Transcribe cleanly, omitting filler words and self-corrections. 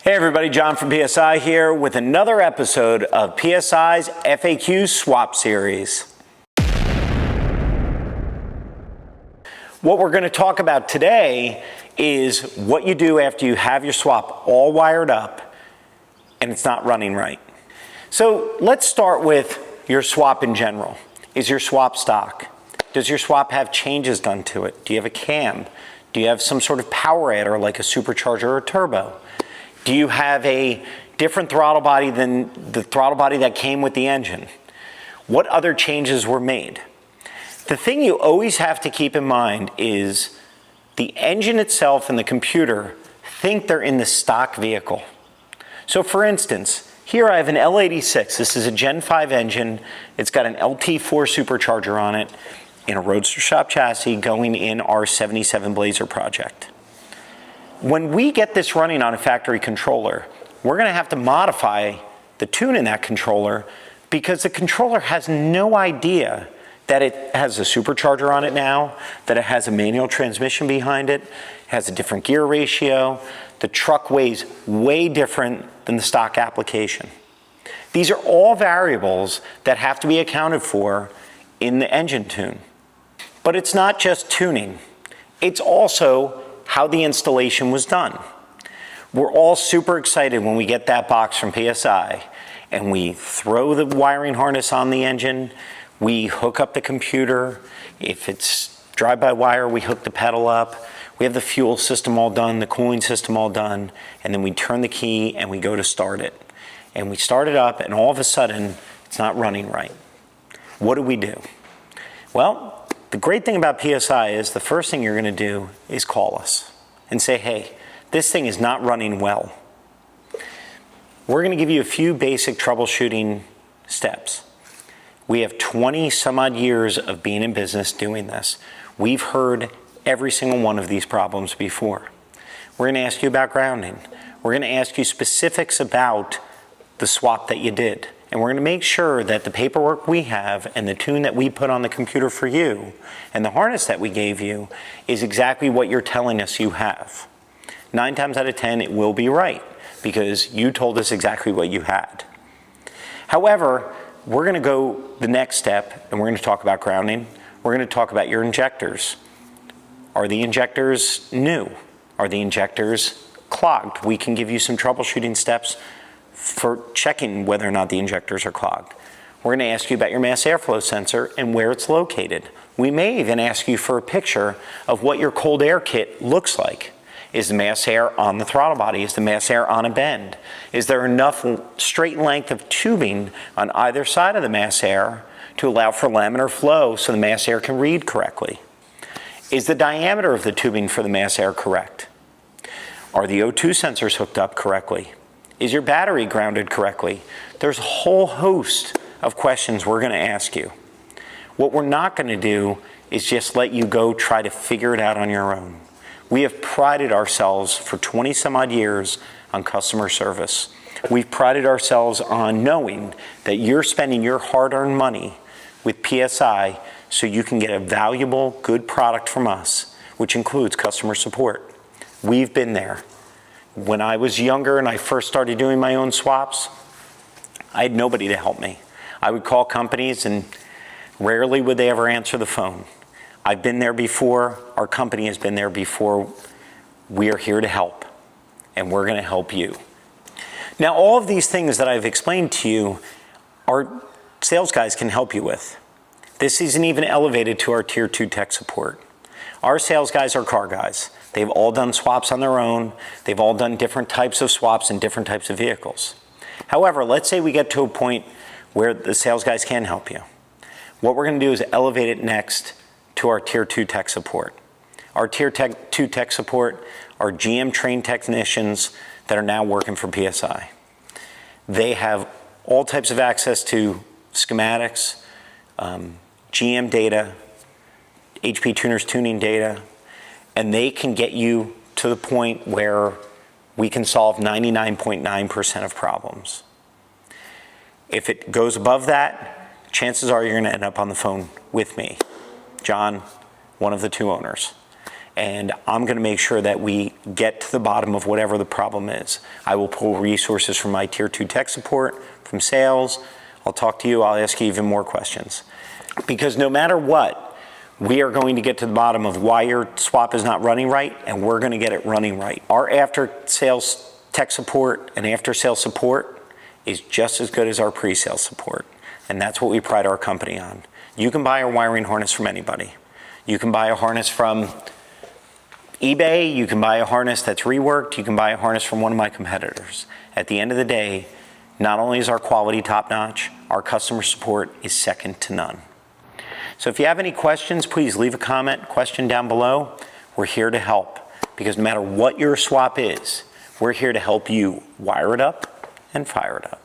Hey everybody, John from PSI here with another episode of PSI's FAQ Swap Series. What we're going to talk about today is what you do after you have your swap all wired up and it's not running right. So let's start with your swap in general. Is your swap stock? Does your swap have changes done to it? Do you have a cam? Do you have some sort of power adder like a supercharger or a turbo? Do you have a different throttle body than the throttle body that came with the engine? What other changes were made? The thing you always have to keep in mind is the engine itself and the computer think they're in the stock vehicle. So for instance, here I have an L86. This is a Gen 5 engine. It's got an LT4 supercharger on it in a Roadster Shop chassis going in our 77 Blazer project. When we get this running on a factory controller, we're going to have to modify the tune in that controller because the controller has no idea that it has a supercharger on it now, that it has a manual transmission behind it, has a different gear ratio, the truck weighs way different than the stock application. These are all variables that have to be accounted for in the engine tune. But it's not just tuning, it's also how the installation was done. We're all super excited when we get that box from PSI and we throw the wiring harness on the engine, we hook up the computer. If it's drive-by-wire, we hook the pedal up. We have the fuel system all done, the cooling system all done, and then we turn the key and we go to start it. And we start it up and all of a sudden, it's not running right. What do we do? Well, the great thing about PSI is the first thing you're going to do is call us and say, hey, this thing is not running well. We're going to give you a few basic troubleshooting steps. We have 20 some odd years of being in business doing this. We've heard every single one of these problems before. We're going to ask you about grounding. We're going to ask you specifics about the swap that you did. And we're going to make sure that the paperwork we have and the tune that we put on the computer for you and the harness that we gave you is exactly what you're telling us you have. 9 times out of 10, it will be right because you told us exactly what you had. However, we're going to go the next step and we're going to talk about grounding. We're going to talk about your injectors. Are the injectors new? Are the injectors clogged? We can give you some troubleshooting steps for checking whether or not the injectors are clogged. We're going to ask you about your mass airflow sensor and where it's located. We may even ask you for a picture of what your cold air kit looks like. Is the mass air on the throttle body? Is the mass air on a bend? Is there enough straight length of tubing on either side of the mass air to allow for laminar flow so the mass air can read correctly? Is the diameter of the tubing for the mass air correct? Are the O2 sensors hooked up correctly? Is your battery grounded correctly? There's a whole host of questions we're going to ask you. What we're not going to do is just let you go try to figure it out on your own. We have prided ourselves for 20 some odd years on customer service. We've prided ourselves on knowing that you're spending your hard-earned money with PSI so you can get a valuable, good product from us, which includes customer support. We've been there. When I was younger and I first started doing my own swaps, I had nobody to help me. I would call companies and rarely would they ever answer the phone. I've been there before, our company has been there before. We are here to help and we're going to help you. Now all of these things that I've explained to you, our sales guys can help you with. This isn't even elevated to our Tier 2 tech support. Our sales guys are car guys. They've all done swaps on their own. They've all done different types of swaps in different types of vehicles. However, let's say we get to a point where the sales guys can help you. What we're going to do is elevate it next to our Tier 2 tech support. Our Tier 2 tech support are GM trained technicians that are now working for PSI. They have all types of access to schematics, GM data, HP tuners tuning data, and they can get you to the point where we can solve 99.9% of problems. If it goes above that, chances are you're going to end up on the phone with me, John, one of the 2 owners. and I'm going to make sure that we get to the bottom of whatever the problem is. I will pull resources from my Tier 2 tech support, from sales. I'll talk to you, I'll ask you even more questions. Because no matter what, we are going to get to the bottom of why your swap is not running right, and we're going to get it running right. Our after-sales tech support and after-sales support is just as good as our pre-sales support, and that's what we pride our company on. You can buy a wiring harness from anybody. You can buy a harness from eBay, you can buy a harness that's reworked, you can buy a harness from one of my competitors. At the end of the day, not only is our quality top-notch, our customer support is second to none. So if you have any questions, please leave a question down below. We're here to help, because no matter what your swap is, we're here to help you wire it up and fire it up.